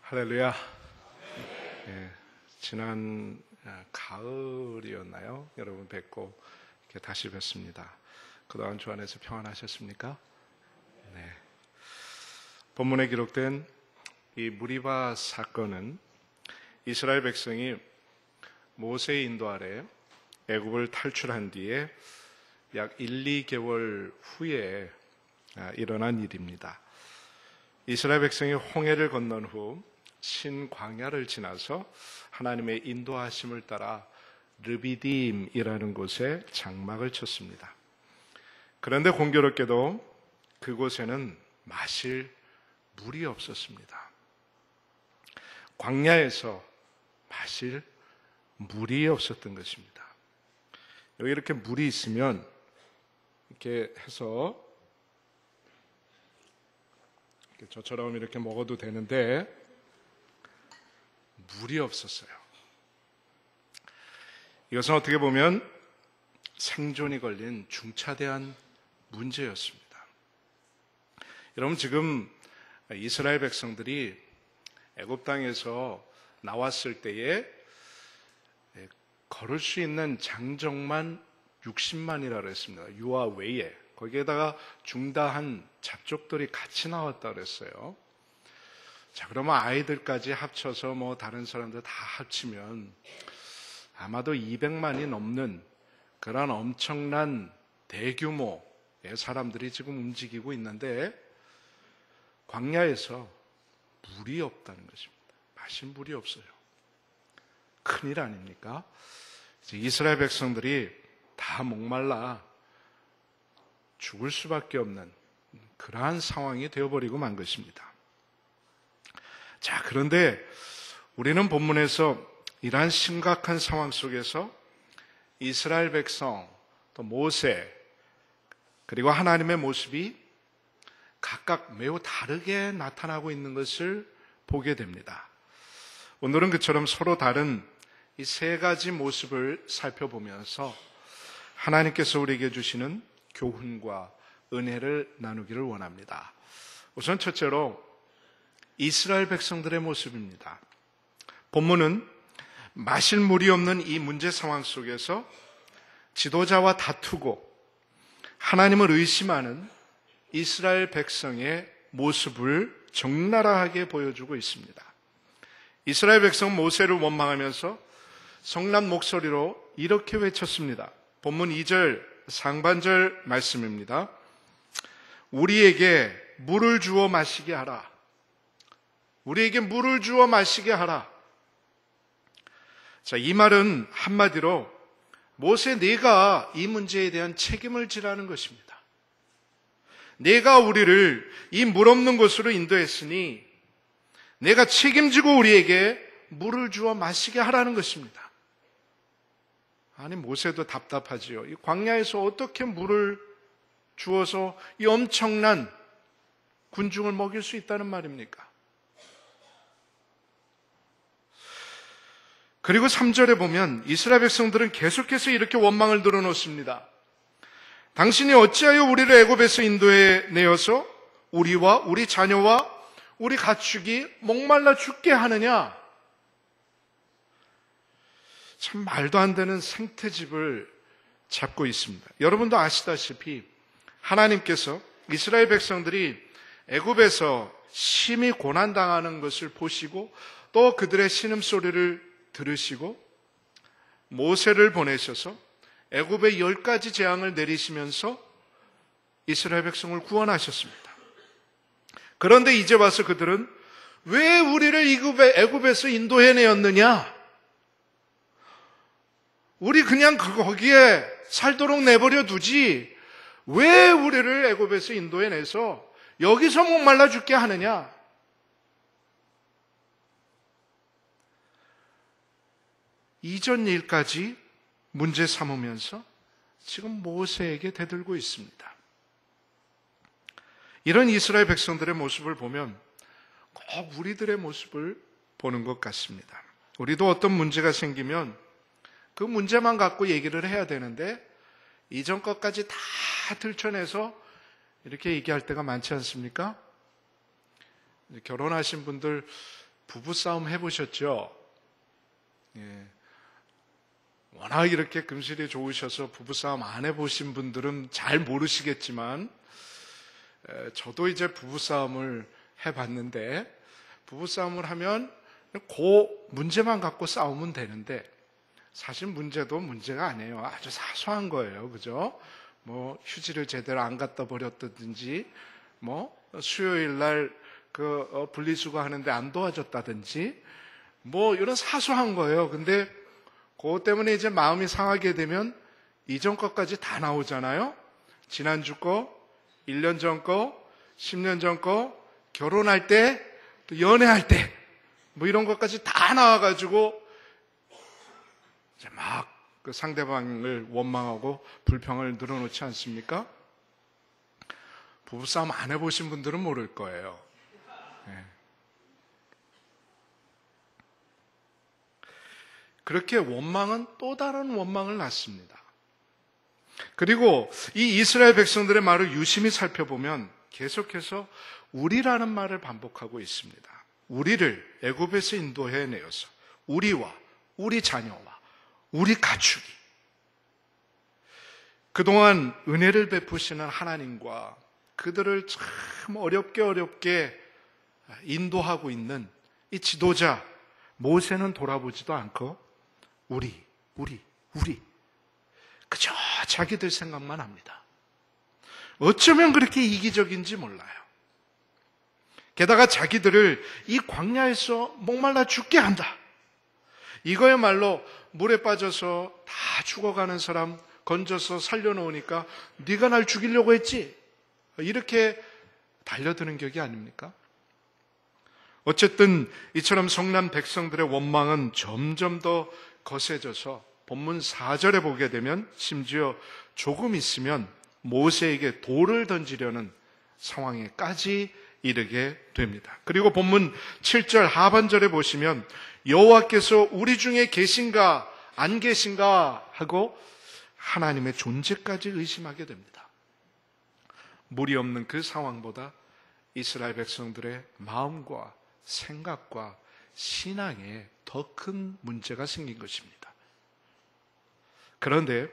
할렐루야. 예, 지난 가을이었나요? 여러분 뵙고 이렇게 다시 뵙습니다. 그동안 주 안에서 평안하셨습니까? 네. 본문에 기록된 이 무리바 사건은 이스라엘 백성이 모세의 인도 아래 애굽을 탈출한 뒤에 약 1, 2개월 후에 일어난 일입니다. 이스라엘 백성이 홍해를 건넌 후 신광야를 지나서 하나님의 인도하심을 따라 르비딤이라는 곳에 장막을 쳤습니다. 그런데 공교롭게도 그곳에는 마실 물이 없었습니다. 광야에서 마실 물이 없었던 것입니다. 여기 이렇게 물이 있으면 이렇게 해서 저처럼 이렇게 먹어도 되는데 물이 없었어요. 이것은 어떻게 보면 생존이 걸린 중차대한 문제였습니다. 여러분, 지금 이스라엘 백성들이 애굽 땅에서 나왔을 때에 걸을 수 있는 장정만 60만이라고 했습니다. 유아 외에. 거기에다가 중다한 잡족들이 같이 나왔다 그랬어요. 자, 그러면 아이들까지 합쳐서 다른 사람들 다 합치면 아마도 200만이 넘는 그런 엄청난 대규모의 사람들이 지금 움직이고 있는데 광야에서 물이 없다는 것입니다. 마실 물이 없어요. 큰일 아닙니까? 이스라엘 백성들이 다 목말라 죽을 수밖에 없는 그러한 상황이 되어버리고 만 것입니다. 자, 그런데 우리는 본문에서 이러한 심각한 상황 속에서 이스라엘 백성, 또 모세, 그리고 하나님의 모습이 각각 매우 다르게 나타나고 있는 것을 보게 됩니다. 오늘은 그처럼 서로 다른 이 세 가지 모습을 살펴보면서 하나님께서 우리에게 주시는 교훈과 은혜를 나누기를 원합니다. 우선 첫째로 이스라엘 백성들의 모습입니다. 본문은 마실 물이 없는 이 문제 상황 속에서 지도자와 다투고 하나님을 의심하는 이스라엘 백성의 모습을 적나라하게 보여주고 있습니다. 이스라엘 백성 모세를 원망하면서 성난 목소리로 이렇게 외쳤습니다. 본문 2절 상반절 말씀입니다. 우리에게 물을 주어 마시게 하라. 우리에게 물을 주어 마시게 하라. 자, 이 말은 한마디로 모세, 네가 이 문제에 대한 책임을 지라는 것입니다. 네가 우리를 이 물 없는 곳으로 인도했으니 내가 책임지고 우리에게 물을 주어 마시게 하라는 것입니다. 아니, 모세도 답답하지요. 이 광야에서 어떻게 물을 주어서 이 엄청난 군중을 먹일 수 있다는 말입니까? 그리고 3절에 보면 이스라엘 백성들은 계속해서 이렇게 원망을 드러놓습니다. 당신이 어찌하여 우리를 애굽에서 인도해 내어서 우리와 우리 자녀와 우리 가축이 목말라 죽게 하느냐? 참 말도 안 되는 생태집을 잡고 있습니다. 여러분도 아시다시피 하나님께서 이스라엘 백성들이 애굽에서 심히 고난당하는 것을 보시고 또 그들의 신음소리를 들으시고 모세를 보내셔서 애굽의 10가지 재앙을 내리시면서 이스라엘 백성을 구원하셨습니다. 그런데 이제 와서 그들은 왜 우리를 애굽에서 인도해내었느냐? 우리 그냥 거기에 살도록 내버려 두지 왜 우리를 애굽에서 인도해내서 여기서 목말라 죽게 하느냐? 이전 일까지 문제 삼으면서 지금 모세에게 대들고 있습니다. 이런 이스라엘 백성들의 모습을 보면 꼭 우리들의 모습을 보는 것 같습니다. 우리도 어떤 문제가 생기면 그 문제만 갖고 얘기를 해야 되는데 이전 것까지 다 들춰내서 이렇게 얘기할 때가 많지 않습니까? 결혼하신 분들 부부싸움 해보셨죠? 예. 워낙 이렇게 금실이 좋으셔서 부부싸움 안 해보신 분들은 잘 모르시겠지만, 저도 이제 부부싸움을 해봤는데, 부부싸움을 하면 그 문제만 갖고 싸우면 되는데, 사실 문제도 문제가 아니에요. 아주 사소한 거예요. 그죠? 뭐, 휴지를 제대로 안 갖다 버렸다든지, 뭐, 수요일 날 분리수거 하는데 안 도와줬다든지, 뭐, 이런 사소한 거예요. 근데, 그것 때문에 이제 마음이 상하게 되면 이전 것까지 다 나오잖아요. 지난주 거, 1년 전 거, 10년 전 거, 결혼할 때, 또 연애할 때, 뭐 이런 것까지 다 나와가지고 이제 막 그 상대방을 원망하고 불평을 늘어놓지 않습니까? 부부싸움 안 해보신 분들은 모를 거예요. 네. 그렇게 원망은 또 다른 원망을 낳습니다. 그리고 이 이스라엘 백성들의 말을 유심히 살펴보면 계속해서 우리라는 말을 반복하고 있습니다. 우리를 애굽에서 인도해내어서 우리와 우리 자녀와 우리 가축이 그동안 은혜를 베푸시는 하나님과 그들을 참 어렵게 인도하고 있는 이 지도자 모세는 돌아보지도 않고 우리 그저 자기들 생각만 합니다. 어쩌면 그렇게 이기적인지 몰라요. 게다가 자기들을 이 광야에서 목말라 죽게 한다. 이거야말로 물에 빠져서 다 죽어가는 사람 건져서 살려놓으니까 네가 날 죽이려고 했지. 이렇게 달려드는 격이 아닙니까? 어쨌든 이처럼 성난 백성들의 원망은 점점 더 거세져서 본문 4절에 보게 되면 심지어 조금 있으면 모세에게 돌을 던지려는 상황에까지 이르게 됩니다. 그리고 본문 7절 하반절에 보시면 여호와께서 우리 중에 계신가 안 계신가 하고 하나님의 존재까지 의심하게 됩니다. 물이 없는 그 상황보다 이스라엘 백성들의 마음과 생각과 신앙에 더 큰 문제가 생긴 것입니다. 그런데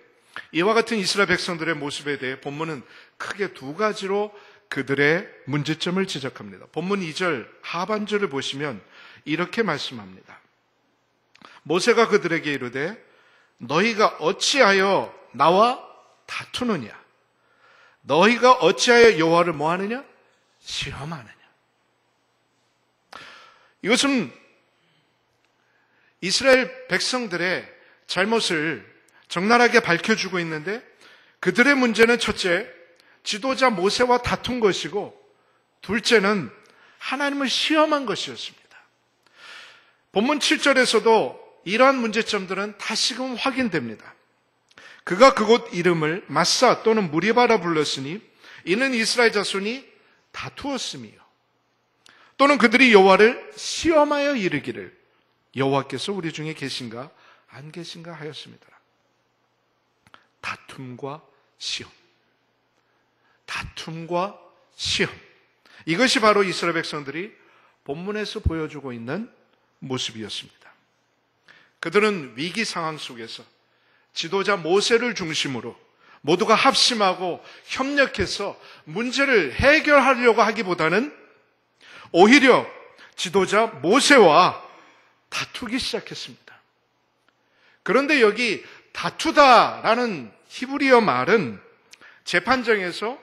이와 같은 이스라엘 백성들의 모습에 대해 본문은 크게 두 가지로 그들의 문제점을 지적합니다. 본문 2절 하반절을 보시면 이렇게 말씀합니다. 모세가 그들에게 이르되 너희가 어찌하여 나와 다투느냐? 너희가 어찌하여 여호와를 뭐하느냐? 시험하느냐? 이것은 이스라엘 백성들의 잘못을 적나라하게 밝혀주고 있는데 그들의 문제는 첫째, 지도자 모세와 다툰 것이고 둘째는 하나님을 시험한 것이었습니다. 본문 7절에서도 이러한 문제점들은 다시금 확인됩니다. 그가 그곳 이름을 마사 또는 무리바라 불렀으니 이는 이스라엘 자손이 다투었음이요. 또는 그들이 여호와를 시험하여 이르기를 여호와께서 우리 중에 계신가 안 계신가 하였습니다. 다툼과 시험. 다툼과 시험. 이것이 바로 이스라엘 백성들이 본문에서 보여주고 있는 모습이었습니다. 그들은 위기 상황 속에서 지도자 모세를 중심으로 모두가 합심하고 협력해서 문제를 해결하려고 하기보다는 오히려 지도자 모세와 다투기 시작했습니다. 그런데 여기 다투다라는 히브리어 말은 재판정에서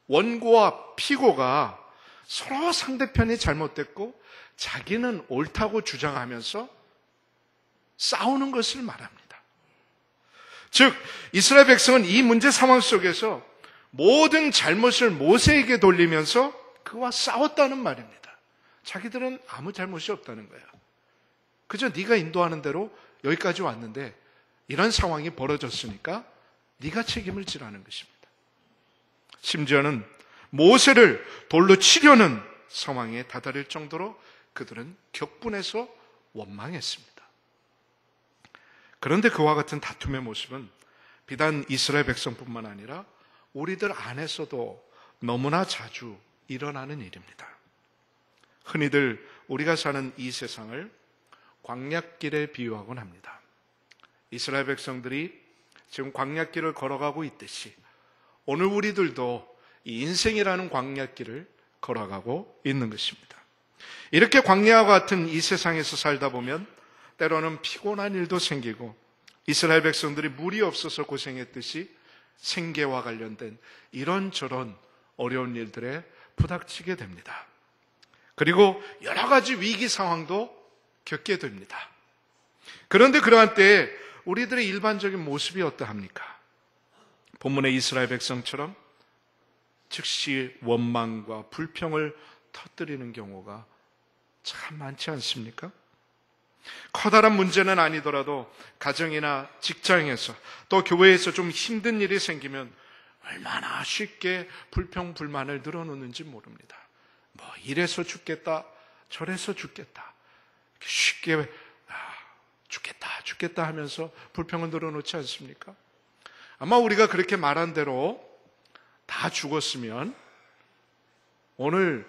원고와 피고가 서로 상대편이 잘못됐고 자기는 옳다고 주장하면서 싸우는 것을 말합니다. 즉 이스라엘 백성은 이 문제 상황 속에서 모든 잘못을 모세에게 돌리면서 그와 싸웠다는 말입니다. 자기들은 아무 잘못이 없다는 거야. 그저 네가 인도하는 대로 여기까지 왔는데 이런 상황이 벌어졌으니까 네가 책임을 지라는 것입니다. 심지어는 모세를 돌로 치려는 상황에 다다를 정도로 그들은 격분해서 원망했습니다. 그런데 그와 같은 다툼의 모습은 비단 이스라엘 백성뿐만 아니라 우리들 안에서도 너무나 자주 일어나는 일입니다. 흔히들 우리가 사는 이 세상을 광야길에 비유하곤 합니다. 이스라엘 백성들이 지금 광야길을 걸어가고 있듯이 오늘 우리들도 이 인생이라는 광야길을 걸어가고 있는 것입니다. 이렇게 광야와 같은 이 세상에서 살다 보면 때로는 피곤한 일도 생기고 이스라엘 백성들이 물이 없어서 고생했듯이 생계와 관련된 이런저런 어려운 일들에 부닥치게 됩니다. 그리고 여러 가지 위기 상황도 겪게 됩니다. 그런데 그러한 때에 우리들의 일반적인 모습이 어떠합니까? 본문의 이스라엘 백성처럼 즉시 원망과 불평을 터뜨리는 경우가 참 많지 않습니까? 커다란 문제는 아니더라도 가정이나 직장에서 또 교회에서 좀 힘든 일이 생기면 얼마나 쉽게 불평, 불만을 늘어놓는지 모릅니다. 뭐 이래서 죽겠다, 저래서 죽겠다, 쉽게 죽겠다 하면서 불평을 늘어놓지 않습니까? 아마 우리가 그렇게 말한 대로 다 죽었으면 오늘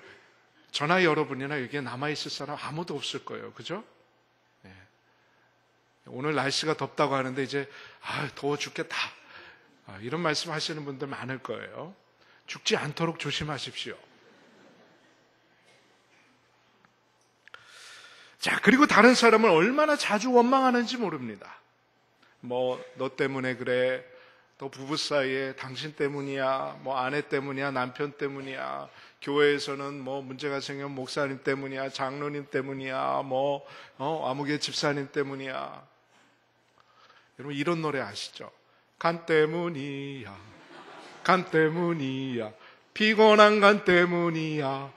저나 여러분이나 여기에 남아있을 사람 아무도 없을 거예요. 그죠? 네. 오늘 날씨가 덥다고 하는데 이제 더워 죽겠다 이런 말씀 하시는 분들 많을 거예요. 죽지 않도록 조심하십시오. 자, 그리고 다른 사람을 얼마나 자주 원망하는지 모릅니다. 뭐 너 때문에 그래, 또 부부 사이에 당신 때문이야, 뭐 아내 때문이야, 남편 때문이야, 교회에서는 뭐 문제가 생기면 목사님 때문이야, 장로님 때문이야, 뭐 아무개 집사님 때문이야. 여러분 이런 노래 아시죠? 간 때문이야, 간 때문이야, 피곤한 간 때문이야.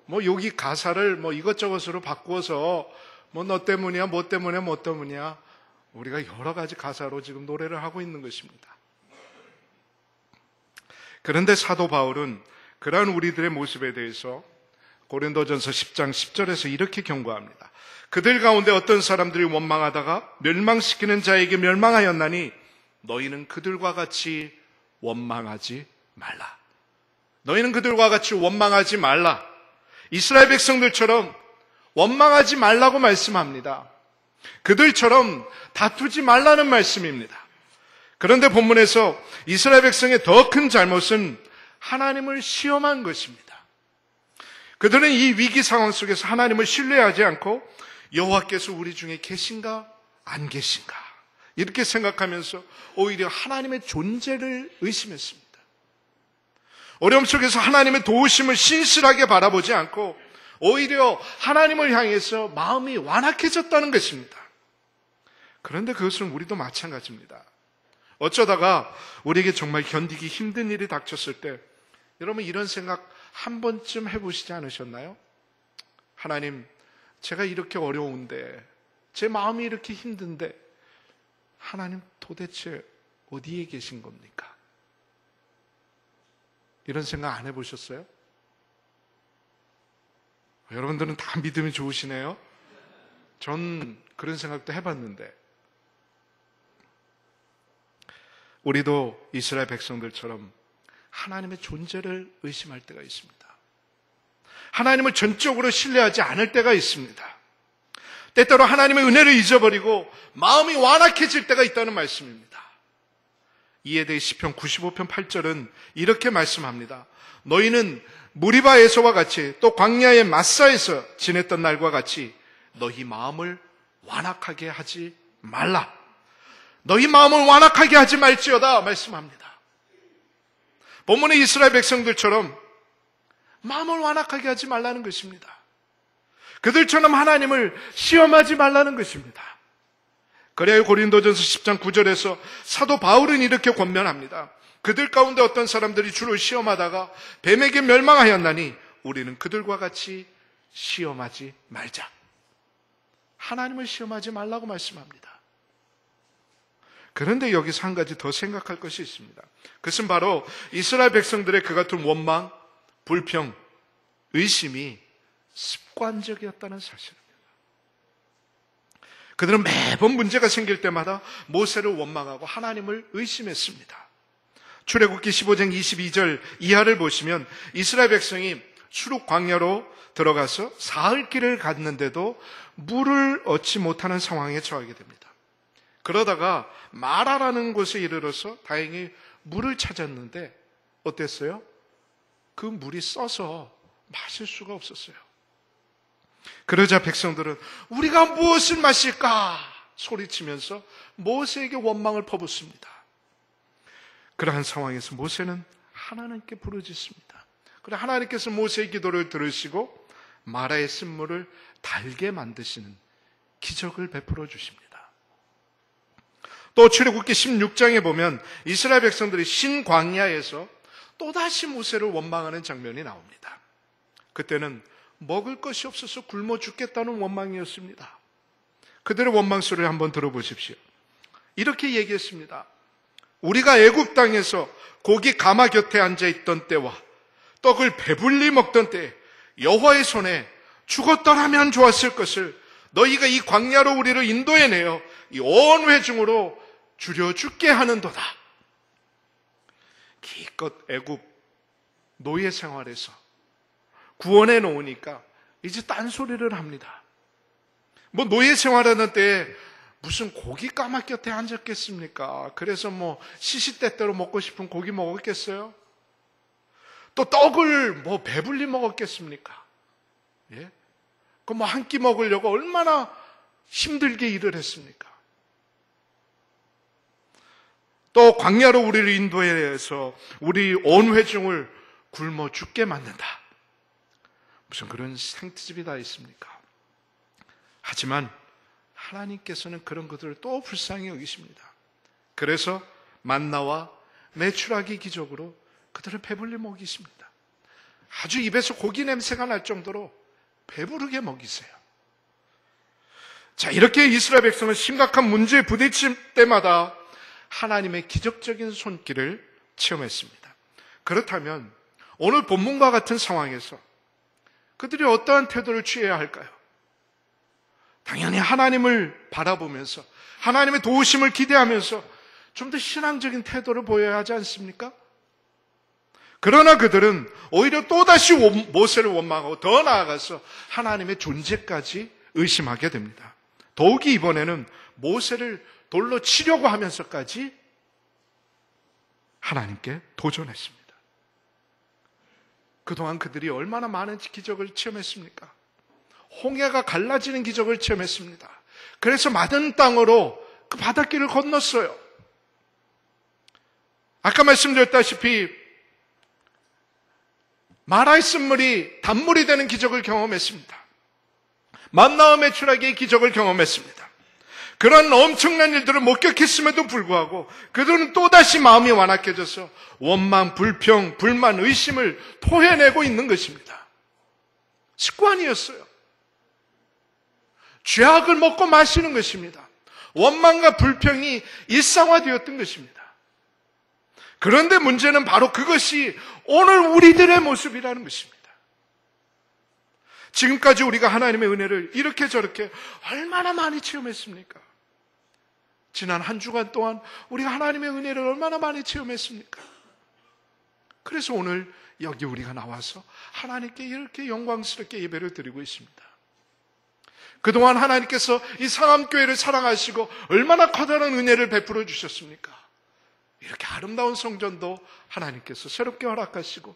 뭐 여기 가사를 뭐 이것저것으로 바꾸어서 뭐 너 때문이야, 뭐 때문에 뭐 때문이야. 우리가 여러 가지 가사로 지금 노래를 하고 있는 것입니다. 그런데 사도 바울은 그러한 우리들의 모습에 대해서 고린도전서 10장 10절에서 이렇게 경고합니다. 그들 가운데 어떤 사람들이 원망하다가 멸망시키는 자에게 멸망하였나니 너희는 그들과 같이 원망하지 말라. 너희는 그들과 같이 원망하지 말라. 이스라엘 백성들처럼 원망하지 말라고 말씀합니다. 그들처럼 다투지 말라는 말씀입니다. 그런데 본문에서 이스라엘 백성의 더 큰 잘못은 하나님을 시험한 것입니다. 그들은 이 위기 상황 속에서 하나님을 신뢰하지 않고 여호와께서 우리 중에 계신가 안 계신가 이렇게 생각하면서 오히려 하나님의 존재를 의심했습니다. 어려움 속에서 하나님의 도우심을 신실하게 바라보지 않고 오히려 하나님을 향해서 마음이 완악해졌다는 것입니다. 그런데 그것은 우리도 마찬가지입니다. 어쩌다가 우리에게 정말 견디기 힘든 일이 닥쳤을 때 여러분 이런 생각 한 번쯤 해보시지 않으셨나요? 하나님, 제가 이렇게 어려운데 제 마음이 이렇게 힘든데 하나님 도대체 어디에 계신 겁니까? 이런 생각 안 해보셨어요? 여러분들은 다 믿음이 좋으시네요. 전 그런 생각도 해봤는데 우리도 이스라엘 백성들처럼 하나님의 존재를 의심할 때가 있습니다. 하나님을 전적으로 신뢰하지 않을 때가 있습니다. 때때로 하나님의 은혜를 잊어버리고 마음이 완악해질 때가 있다는 말씀입니다. 이에 대해 시편 95편 8절은 이렇게 말씀합니다. 너희는 무리바에서와 같이 또 광야의 마사에서 지냈던 날과 같이 너희 마음을 완악하게 하지 말라. 너희 마음을 완악하게 하지 말지어다 말씀합니다. 본문의 이스라엘 백성들처럼 마음을 완악하게 하지 말라는 것입니다. 그들처럼 하나님을 시험하지 말라는 것입니다. 그래야 고린도전서 10장 9절에서 사도 바울은 이렇게 권면합니다. 그들 가운데 어떤 사람들이 주를 시험하다가 뱀에게 멸망하였나니 우리는 그들과 같이 시험하지 말자. 하나님을 시험하지 말라고 말씀합니다. 그런데 여기서 한 가지 더 생각할 것이 있습니다. 그것은 바로 이스라엘 백성들의 그 같은 원망, 불평, 의심이 습관적이었다는 사실입니다. 그들은 매번 문제가 생길 때마다 모세를 원망하고 하나님을 의심했습니다. 출애굽기 15장 22절 이하를 보시면 이스라엘 백성이 수룩 광야로 들어가서 사흘 길을 갔는데도 물을 얻지 못하는 상황에 처하게 됩니다. 그러다가 마라라는 곳에 이르러서 다행히 물을 찾았는데 어땠어요? 그 물이 써서 마실 수가 없었어요. 그러자 백성들은 우리가 무엇을 마실까 소리치면서 모세에게 원망을 퍼붓습니다. 그러한 상황에서 모세는 하나님께 부르짖습니다. 그래 하나님께서 모세의 기도를 들으시고 마라의 쓴물을 달게 만드시는 기적을 베풀어 주십니다. 또 출애굽기 16장에 보면 이스라엘 백성들이 신광야에서 또다시 모세를 원망하는 장면이 나옵니다. 그때는 먹을 것이 없어서 굶어 죽겠다는 원망이었습니다. 그들의 원망소리를 한번 들어보십시오. 이렇게 얘기했습니다. 우리가 애굽 땅에서 고기 가마 곁에 앉아있던 때와 떡을 배불리 먹던 때 여호와의 손에 죽었더라면 좋았을 것을 너희가 이 광야로 우리를 인도해내어 이 온 회중으로 줄여 죽게 하는도다. 기껏 애굽 노예 생활에서 구원해 놓으니까 이제 딴소리를 합니다. 뭐 노예 생활하는 때 무슨 고기 까마 곁에 앉았겠습니까? 그래서 뭐 시시때때로 먹고 싶은 고기 먹었겠어요? 또 떡을 뭐 배불리 먹었겠습니까? 예? 그 뭐 한 끼 먹으려고 얼마나 힘들게 일을 했습니까? 또 광야로 우리를 인도해서 우리 온 회중을 굶어 죽게 만든다. 무슨 그런 생트집이 다 있습니까? 하지만 하나님께서는 그런 것들을 또 불쌍히 여기십니다. 그래서 만나와 메추라기 기적으로 그들을 배불리 먹이십니다. 아주 입에서 고기 냄새가 날 정도로 배부르게 먹이세요. 자, 이렇게 이스라엘 백성은 심각한 문제에 부딪힐 때마다 하나님의 기적적인 손길을 체험했습니다. 그렇다면 오늘 본문과 같은 상황에서 그들이 어떠한 태도를 취해야 할까요? 당연히 하나님을 바라보면서 하나님의 도우심을 기대하면서 좀 더 신앙적인 태도를 보여야 하지 않습니까? 그러나 그들은 오히려 또다시 모세를 원망하고 더 나아가서 하나님의 존재까지 의심하게 됩니다. 더욱이 이번에는 모세를 돌로 치려고 하면서까지 하나님께 도전했습니다. 그동안 그들이 얼마나 많은 기적을 체험했습니까? 홍해가 갈라지는 기적을 체험했습니다. 그래서 마른 땅으로 그 바닷길을 건넜어요. 아까 말씀드렸다시피 마라의 쓴물이 단물이 되는 기적을 경험했습니다. 만나와 메추라기의 기적을 경험했습니다. 그런 엄청난 일들을 목격했음에도 불구하고 그들은 또다시 마음이 완악해져서 원망, 불평, 불만, 의심을 토해내고 있는 것입니다. 습관이었어요. 죄악을 먹고 마시는 것입니다. 원망과 불평이 일상화되었던 것입니다. 그런데 문제는 바로 그것이 오늘 우리들의 모습이라는 것입니다. 지금까지 우리가 하나님의 은혜를 이렇게 저렇게 얼마나 많이 체험했습니까? 지난 한 주간 동안 우리가 하나님의 은혜를 얼마나 많이 체험했습니까? 그래서 오늘 여기 우리가 나와서 하나님께 이렇게 영광스럽게 예배를 드리고 있습니다. 그동안 하나님께서 이 상암교회를 사랑하시고 얼마나 커다란 은혜를 베풀어 주셨습니까? 이렇게 아름다운 성전도 하나님께서 새롭게 허락하시고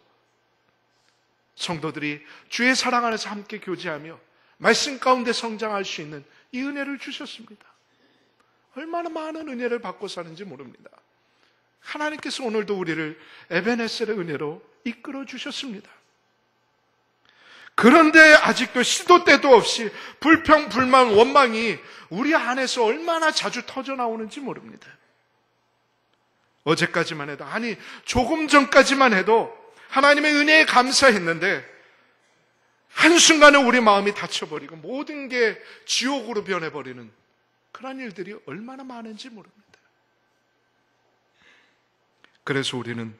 성도들이 주의 사랑 안에서 함께 교제하며 말씀 가운데 성장할 수 있는 이 은혜를 주셨습니다. 얼마나 많은 은혜를 받고 사는지 모릅니다. 하나님께서 오늘도 우리를 에베네셀의 은혜로 이끌어 주셨습니다. 그런데 아직도 시도 때도 없이 불평, 불만, 원망이 우리 안에서 얼마나 자주 터져 나오는지 모릅니다. 어제까지만 해도, 아니 조금 전까지만 해도 하나님의 은혜에 감사했는데 한순간에 우리 마음이 닫혀버리고 모든 게 지옥으로 변해버리는 그런 일들이 얼마나 많은지 모릅니다. 그래서 우리는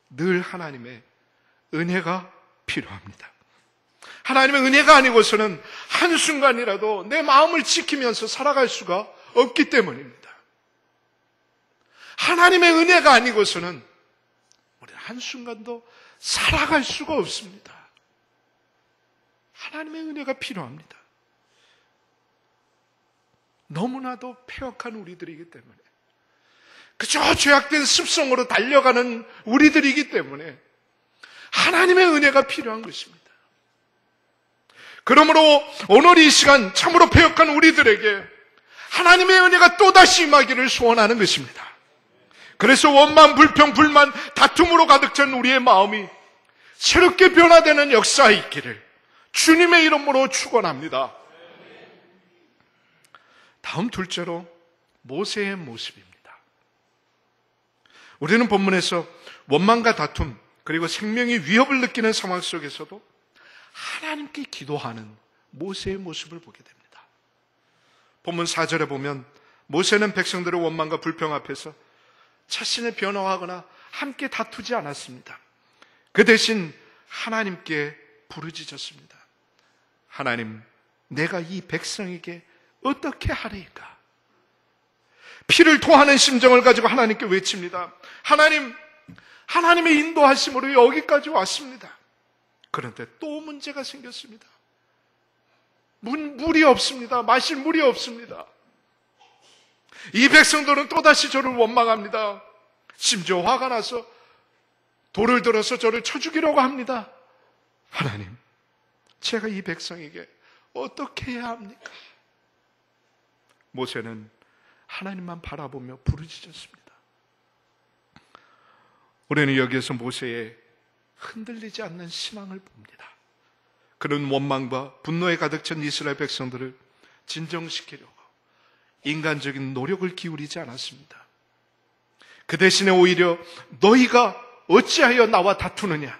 늘 하나님의 은혜가 필요합니다. 하나님의 은혜가 아니고서는 한순간이라도 내 마음을 지키면서 살아갈 수가 없기 때문입니다. 하나님의 은혜가 아니고서는 우리는 한순간도 살아갈 수가 없습니다. 하나님의 은혜가 필요합니다. 너무나도 패역한 우리들이기 때문에, 그저 죄악된 습성으로 달려가는 우리들이기 때문에 하나님의 은혜가 필요한 것입니다. 그러므로 오늘 이 시간 참으로 패역한 우리들에게 하나님의 은혜가 또다시 임하기를 소원하는 것입니다. 그래서 원망, 불평, 불만, 다툼으로 가득 찬 우리의 마음이 새롭게 변화되는 역사가 있기를 주님의 이름으로 축원합니다. 다음 둘째로 모세의 모습입니다. 우리는 본문에서 원망과 다툼, 그리고 생명의 위협을 느끼는 상황 속에서도 하나님께 기도하는 모세의 모습을 보게 됩니다. 본문 4절에 보면 모세는 백성들의 원망과 불평 앞에서 자신을 변호하거나 함께 다투지 않았습니다. 그 대신 하나님께 부르짖었습니다. 하나님, 내가 이 백성에게 어떻게 하리까? 피를 토하는 심정을 가지고 하나님께 외칩니다. 하나님, 하나님의 인도하심으로 여기까지 왔습니다. 그런데 또 문제가 생겼습니다. 물이 없습니다. 마실 물이 없습니다. 이 백성들은 또다시 저를 원망합니다. 심지어 화가 나서 돌을 들어서 저를 쳐 죽이려고 합니다. 하나님, 제가 이 백성에게 어떻게 해야 합니까? 모세는 하나님만 바라보며 부르짖었습니다. 우리는 여기에서 모세의 흔들리지 않는 신앙을 봅니다. 그런 원망과 분노에 가득 찬 이스라엘 백성들을 진정시키려고 인간적인 노력을 기울이지 않았습니다. 그 대신에 오히려 너희가 어찌하여 나와 다투느냐,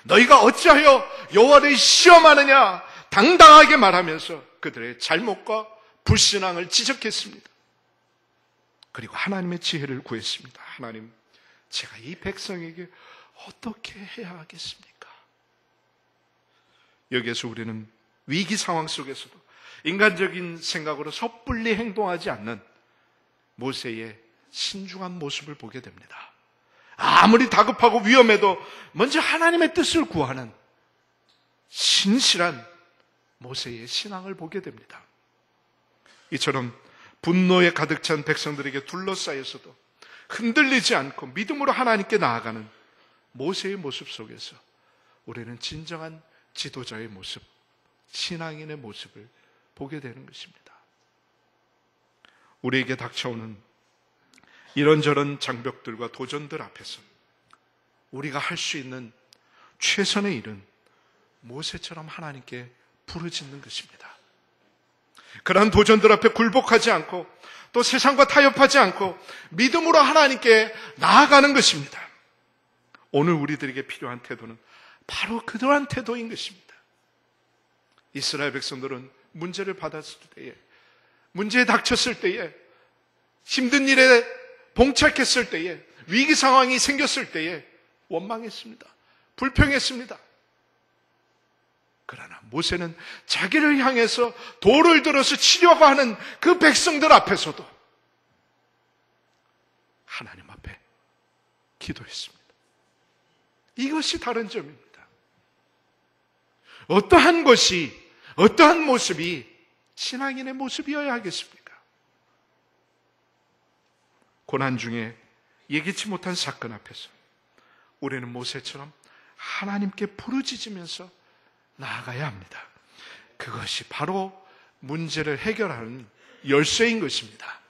너희가 어찌하여 여호와를 시험하느냐 당당하게 말하면서 그들의 잘못과 불신앙을 지적했습니다. 그리고 하나님의 지혜를 구했습니다. 하나님, 제가 이 백성에게 어떻게 해야 하겠습니까? 여기에서 우리는 위기 상황 속에서도 인간적인 생각으로 섣불리 행동하지 않는 모세의 신중한 모습을 보게 됩니다. 아무리 다급하고 위험해도 먼저 하나님의 뜻을 구하는 신실한 모세의 신앙을 보게 됩니다. 이처럼 분노에 가득 찬 백성들에게 둘러싸여서도 흔들리지 않고 믿음으로 하나님께 나아가는 모세의 모습 속에서 우리는 진정한 지도자의 모습, 신앙인의 모습을 보게 되는 것입니다. 우리에게 닥쳐오는 이런저런 장벽들과 도전들 앞에서 우리가 할 수 있는 최선의 일은 모세처럼 하나님께 부르짖는 것입니다. 그러한 도전들 앞에 굴복하지 않고 또 세상과 타협하지 않고 믿음으로 하나님께 나아가는 것입니다. 오늘 우리들에게 필요한 태도는 바로 그러한 태도인 것입니다. 이스라엘 백성들은 문제를 받았을 때에, 문제에 닥쳤을 때에, 힘든 일에 봉착했을 때에, 위기 상황이 생겼을 때에 원망했습니다. 불평했습니다. 그러나 모세는 자기를 향해서 돌을 들어서 치려고 하는 그 백성들 앞에서도 하나님 앞에 기도했습니다. 이것이 다른 점입니다. 어떠한 것이, 어떠한 모습이 신앙인의 모습이어야 하겠습니까? 고난 중에 예기치 못한 사건 앞에서 우리는 모세처럼 하나님께 부르짖으면서 나아가야 합니다. 그것이 바로 문제를 해결하는 열쇠인 것입니다.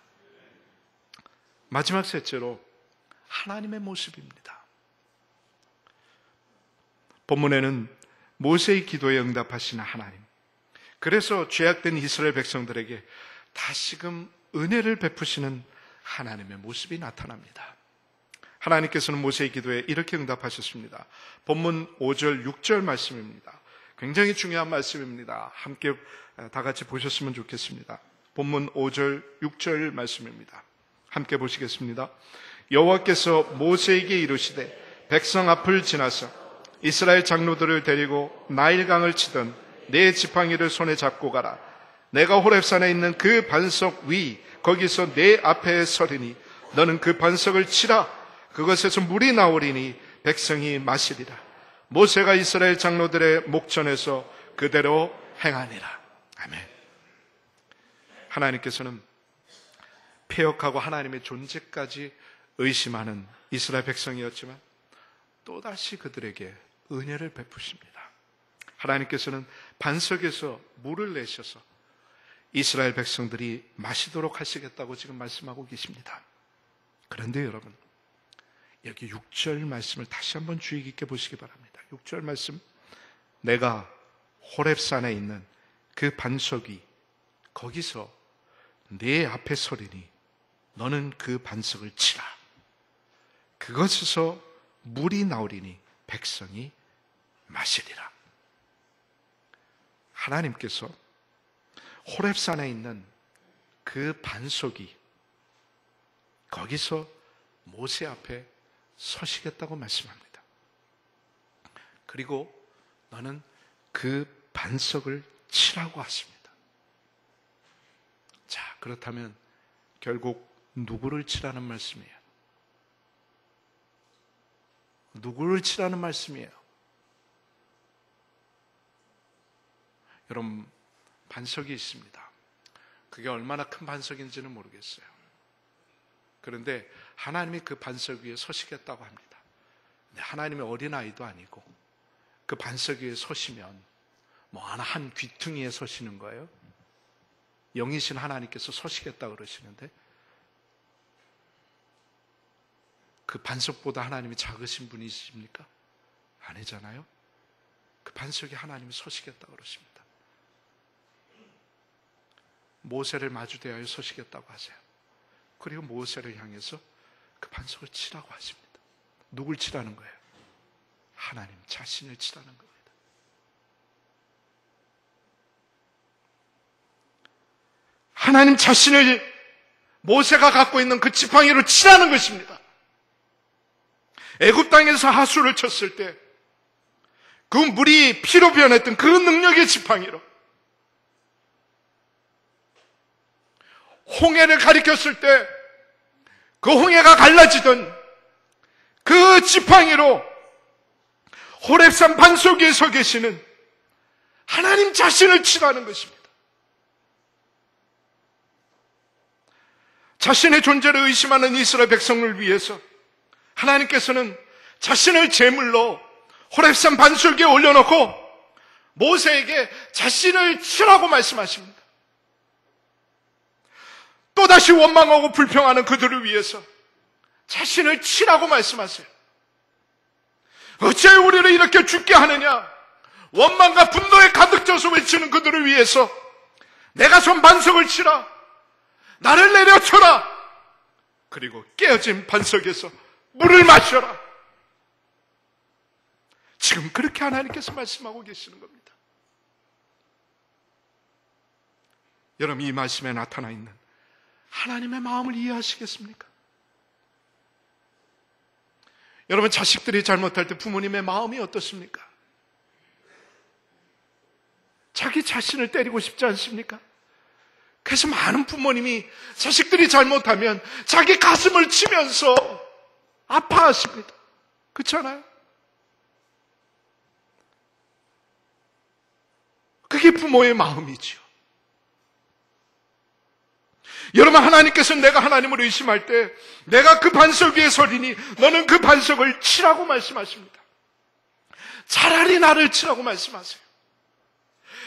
마지막 셋째로 하나님의 모습입니다. 본문에는 모세의 기도에 응답하시는 하나님, 그래서 죄악된 이스라엘 백성들에게 다시금 은혜를 베푸시는 하나님의 모습이 나타납니다. 하나님께서는 모세의 기도에 이렇게 응답하셨습니다. 본문 5절, 6절 말씀입니다. 굉장히 중요한 말씀입니다. 함께 다 같이 보셨으면 좋겠습니다. 본문 5절, 6절 말씀입니다. 함께 보시겠습니다. 여호와께서 모세에게 이르시되 백성 앞을 지나서 이스라엘 장로들을 데리고 나일강을 치던 네 지팡이를 손에 잡고 가라. 내가 호렙산에 있는 그 반석 위 거기서 내 앞에 서리니 너는 그 반석을 치라. 그것에서 물이 나오리니 백성이 마시리라. 모세가 이스라엘 장로들의 목전에서 그대로 행하니라. 아멘. 하나님께서는 패역하고 하나님의 존재까지 의심하는 이스라엘 백성이었지만 또다시 그들에게 은혜를 베푸십니다. 하나님께서는 반석에서 물을 내셔서 이스라엘 백성들이 마시도록 하시겠다고 지금 말씀하고 계십니다. 그런데 여러분, 여기 6절 말씀을 다시 한번 주의 깊게 보시기 바랍니다. 6절 말씀, 내가 호렙산에 있는 그 반석 위 거기서 내 앞에 서리니 너는 그 반석을 치라. 그것에서 물이 나오리니 백성이 마시리라. 하나님께서 호렙산에 있는 그 반석이 거기서 모세 앞에 서시겠다고 말씀합니다. 그리고 너는 그 반석을 치라고 하십니다. 자, 그렇다면 결국 누구를 치라는 말씀이에요? 누구를 치라는 말씀이에요? 여러분, 반석이 있습니다. 그게 얼마나 큰 반석인지는 모르겠어요. 그런데 하나님이 그 반석 위에 서시겠다고 합니다. 근데 하나님의 어린아이도 아니고 그 반석 위에 서시면 뭐 한 귀퉁이에 서시는 거예요? 영이신 하나님께서 서시겠다고 그러시는데 그 반석보다 하나님이 작으신 분이십니까? 아니잖아요. 그 반석에 하나님이 서시겠다고 그러십니다. 모세를 마주대하여 서시겠다고 하세요. 그리고 모세를 향해서 그 반석을 치라고 하십니다. 누굴 치라는 거예요? 하나님 자신을 치라는 겁니다. 하나님 자신을 모세가 갖고 있는 그 지팡이로 치라는 것입니다. 애굽 땅에서 하수를 쳤을 때 그 물이 피로 변했던 그 능력의 지팡이로, 홍해를 가리켰을 때 그 홍해가 갈라지던 그 지팡이로 호렙산 반석 위에 서 계시는 하나님 자신을 치라는 것입니다. 자신의 존재를 의심하는 이스라엘 백성을 위해서 하나님께서는 자신을 제물로 호렙산 반석 위에 올려놓고 모세에게 자신을 치라고 말씀하십니다. 또다시 원망하고 불평하는 그들을 위해서 자신을 치라고 말씀하세요. 어째 우리를 이렇게 죽게 하느냐? 원망과 분노에 가득 져서 외치는 그들을 위해서 내가 선 반석을 치라, 나를 내려쳐라, 그리고 깨어진 반석에서 물을 마셔라. 지금 그렇게 하나님께서 말씀하고 계시는 겁니다. 여러분, 이 말씀에 나타나 있는 하나님의 마음을 이해하시겠습니까? 여러분, 자식들이 잘못할 때 부모님의 마음이 어떻습니까? 자기 자신을 때리고 싶지 않습니까? 그래서 많은 부모님이 자식들이 잘못하면 자기 가슴을 치면서 아파하십니다. 그렇잖아요? 그게 부모의 마음이죠. 여러분, 하나님께서는 내가 하나님을 의심할 때 내가 그 반석 위에 서리니 너는 그 반석을 치라고 말씀하십니다. 차라리 나를 치라고 말씀하세요.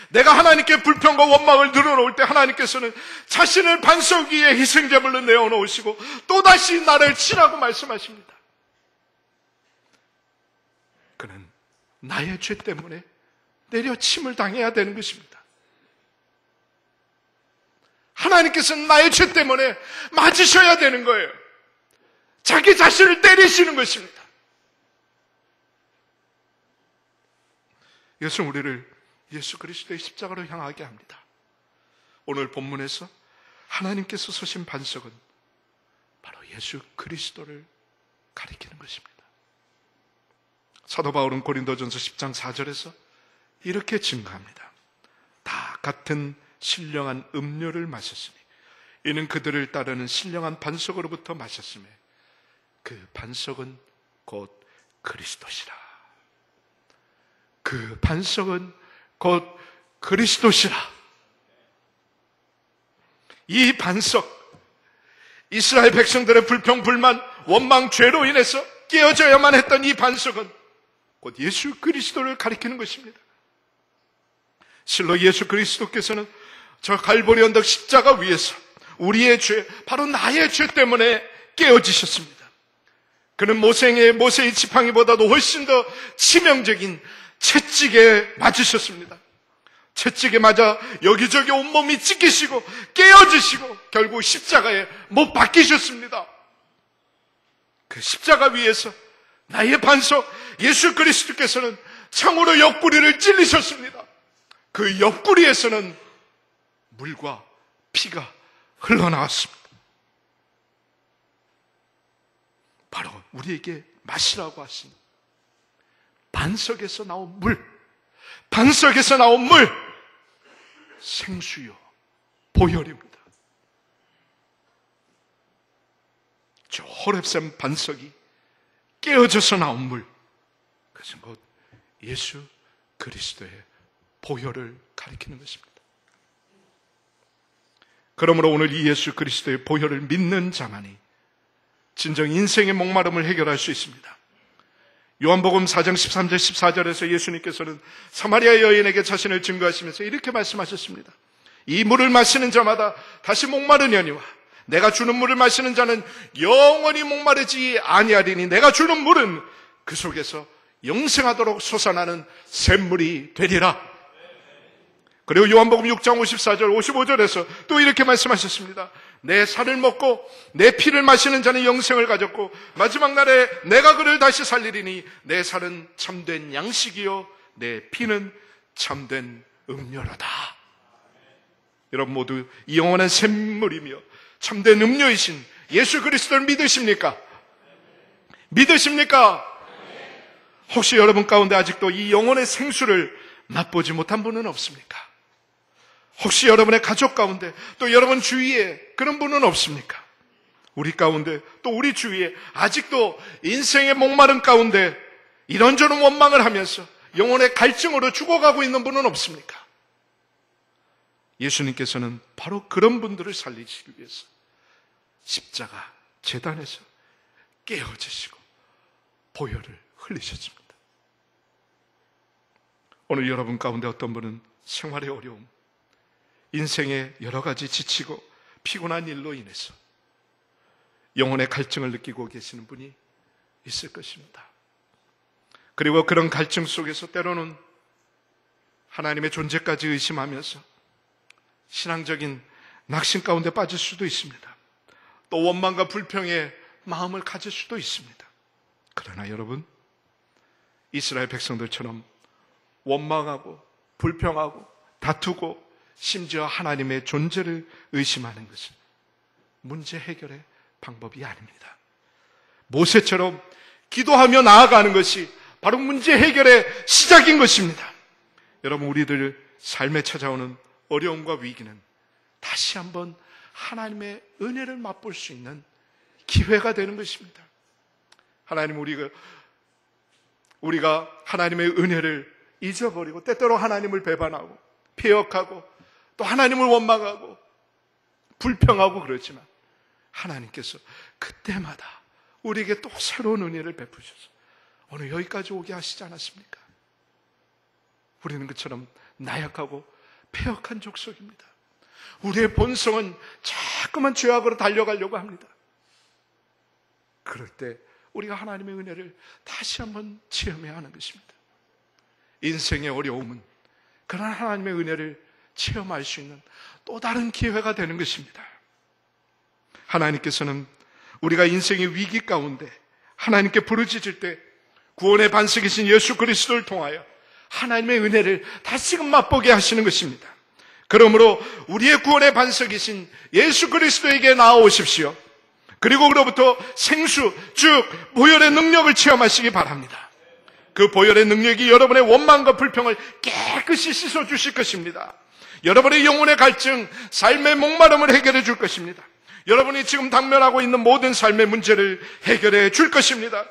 내가 하나님께 불평과 원망을 늘어놓을 때 하나님께서는 자신을 반석 위에 희생제물로 내어놓으시고 또다시 나를 치라고 말씀하십니다. 그는 나의 죄 때문에 내려침을 당해야 되는 것입니다. 하나님께서는 나의 죄 때문에 맞으셔야 되는 거예요. 자기 자신을 때리시는 것입니다. 이것은 우리를 예수 그리스도의 십자가로 향하게 합니다. 오늘 본문에서 하나님께서 서신 반석은 바로 예수 그리스도를 가리키는 것입니다. 사도 바울은 고린도전서 10장 4절에서 이렇게 증거합니다. 다 같은 신령한 음료를 마셨으니 이는 그들을 따르는 신령한 반석으로부터 마셨으며 그 반석은 곧 그리스도시라. 그 반석은 곧 그리스도시라. 이 반석, 이스라엘 백성들의 불평, 불만, 원망, 죄로 인해서 깨어져야만 했던 이 반석은 곧 예수 그리스도를 가리키는 것입니다. 실로 예수 그리스도께서는 저 갈보리 언덕 십자가 위에서 우리의 죄, 바로 나의 죄 때문에 깨어지셨습니다. 그는 모세의 지팡이보다도 훨씬 더 치명적인 채찍에 맞으셨습니다. 채찍에 맞아 여기저기 온몸이 찢기시고 깨어지시고 결국 십자가에 못 박히셨습니다. 그 십자가 위에서 나의 반석 예수 그리스도께서는 창으로 옆구리를 찔리셨습니다. 그 옆구리에서는 물과 피가 흘러나왔습니다. 바로 우리에게 마시라고 하신 반석에서 나온 물, 반석에서 나온 물, 생수요 보혈입니다. 저 호렙산 반석이 깨어져서 나온 물, 그것은 곧 예수 그리스도의 보혈을 가리키는 것입니다. 그러므로 오늘 이 예수 그리스도의 보혈을 믿는 자만이 진정 인생의 목마름을 해결할 수 있습니다. 요한복음 4장 13절 14절에서 예수님께서는 사마리아 여인에게 자신을 증거하시면서 이렇게 말씀하셨습니다. 이 물을 마시는 자마다 다시 목마르려니와 내가 주는 물을 마시는 자는 영원히 목마르지 아니하리니 내가 주는 물은 그 속에서 영생하도록 솟아나는 샘물이 되리라. 그리고 요한복음 6장 54절 55절에서 또 이렇게 말씀하셨습니다. 내 살을 먹고 내 피를 마시는 자는 영생을 가졌고 마지막 날에 내가 그를 다시 살리리니 내 살은 참된 양식이요 내 피는 참된 음료로다. 여러분 모두 이 영원한 샘물이며 참된 음료이신 예수 그리스도를 믿으십니까? 믿으십니까? 혹시 여러분 가운데 아직도 이 영혼의 생수를 맛보지 못한 분은 없습니까? 혹시 여러분의 가족 가운데 또 여러분 주위에 그런 분은 없습니까? 우리 가운데 또 우리 주위에 아직도 인생의 목마름 가운데 이런저런 원망을 하면서 영혼의 갈증으로 죽어가고 있는 분은 없습니까? 예수님께서는 바로 그런 분들을 살리시기 위해서 십자가 제단에서 깨어지시고 보혈을 흘리셨습니다. 오늘 여러분 가운데 어떤 분은 생활의 어려움, 인생의 여러 가지 지치고 피곤한 일로 인해서 영혼의 갈증을 느끼고 계시는 분이 있을 것입니다. 그리고 그런 갈증 속에서 때로는 하나님의 존재까지 의심하면서 신앙적인 낙심 가운데 빠질 수도 있습니다. 또 원망과 불평에 마음을 가질 수도 있습니다. 그러나 여러분, 이스라엘 백성들처럼 원망하고 불평하고 다투고 심지어 하나님의 존재를 의심하는 것은 문제 해결의 방법이 아닙니다. 모세처럼 기도하며 나아가는 것이 바로 문제 해결의 시작인 것입니다. 여러분, 우리들 삶에 찾아오는 어려움과 위기는 다시 한번 하나님의 은혜를 맛볼 수 있는 기회가 되는 것입니다. 하나님, 우리가 하나님의 은혜를 잊어버리고 때때로 하나님을 배반하고 폐역하고 또 하나님을 원망하고 불평하고 그러지만 하나님께서 그때마다 우리에게 또 새로운 은혜를 베푸셔서 오늘 여기까지 오게 하시지 않았습니까? 우리는 그처럼 나약하고 폐역한 족속입니다. 우리의 본성은 자꾸만 죄악으로 달려가려고 합니다. 그럴 때 우리가 하나님의 은혜를 다시 한번 체험해야 하는 것입니다. 인생의 어려움은 그런 하나님의 은혜를 체험할 수 있는 또 다른 기회가 되는 것입니다. 하나님께서는 우리가 인생의 위기 가운데 하나님께 부르짖을 때 구원의 반석이신 예수 그리스도를 통하여 하나님의 은혜를 다시금 맛보게 하시는 것입니다. 그러므로 우리의 구원의 반석이신 예수 그리스도에게 나아오십시오. 그리고 그로부터 생수, 즉 보혈의 능력을 체험하시기 바랍니다. 그 보혈의 능력이 여러분의 원망과 불평을 깨끗이 씻어주실 것입니다. 여러분의 영혼의 갈증, 삶의 목마름을 해결해 줄 것입니다. 여러분이 지금 당면하고 있는 모든 삶의 문제를 해결해 줄 것입니다.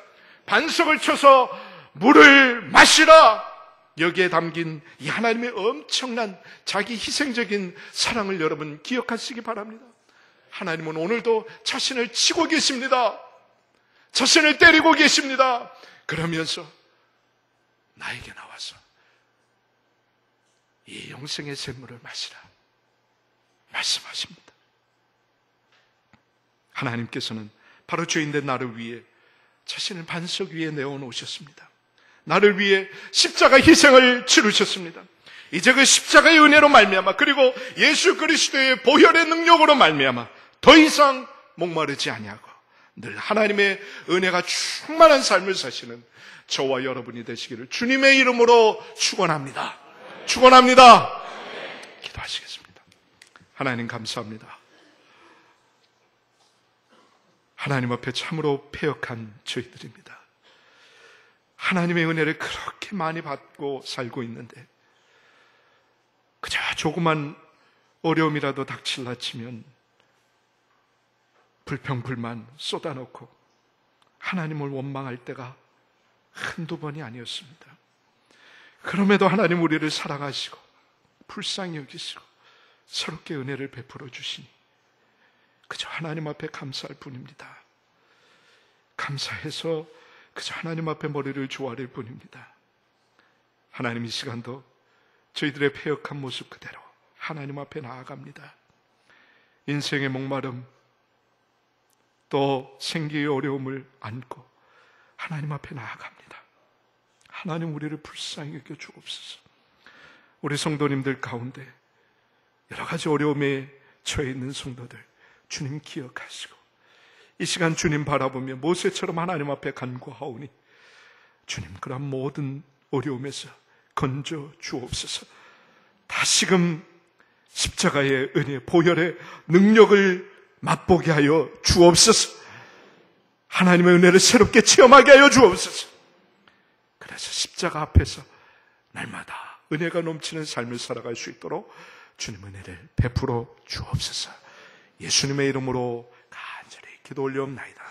반석을 쳐서 물을 마시라. 여기에 담긴 이 하나님의 엄청난 자기 희생적인 사랑을 여러분 기억하시기 바랍니다. 하나님은 오늘도 자신을 치고 계십니다. 자신을 때리고 계십니다. 그러면서 나에게 나와서 이 영생의 샘물을 마시라 말씀하십니다. 하나님께서는 바로 죄인된 나를 위해 자신을 반석 위에 내어놓으셨습니다. 나를 위해 십자가 희생을 치르셨습니다. 이제 그 십자가의 은혜로 말미암아 그리고 예수 그리스도의 보혈의 능력으로 말미암아 더 이상 목마르지 아니하고 늘 하나님의 은혜가 충만한 삶을 사시는 저와 여러분이 되시기를 주님의 이름으로 축원합니다. 축원합니다. 기도하시겠습니다. 하나님 감사합니다. 하나님 앞에 참으로 패역한 저희들입니다. 하나님의 은혜를 그렇게 많이 받고 살고 있는데 그저 조그만 어려움이라도 닥칠라 치면 불평불만 쏟아놓고 하나님을 원망할 때가 한두 번이 아니었습니다. 그럼에도 하나님 우리를 사랑하시고 불쌍히 여기시고 새롭게 은혜를 베풀어 주시니 그저 하나님 앞에 감사할 뿐입니다. 감사해서 그저 하나님 앞에 머리를 조아릴 뿐입니다. 하나님 이 시간도 저희들의 패역한 모습 그대로 하나님 앞에 나아갑니다. 인생의 목마름 또 생기의 어려움을 안고 하나님 앞에 나아갑니다. 하나님 우리를 불쌍히 여겨 주옵소서. 우리 성도님들 가운데 여러 가지 어려움에 처해 있는 성도들 주님 기억하시고 이 시간 주님 바라보며 모세처럼 하나님 앞에 간구하오니 주님 그런 모든 어려움에서 건져 주옵소서. 다시금 십자가의 은혜 보혈의 능력을 맛보게 하여 주옵소서. 하나님의 은혜를 새롭게 체험하게 하여 주옵소서. 그래서 십자가 앞에서 날마다 은혜가 넘치는 삶을 살아갈 수 있도록 주님 은혜를 베풀어 주옵소서. 예수님의 이름으로 간절히 기도 올려옵나이다.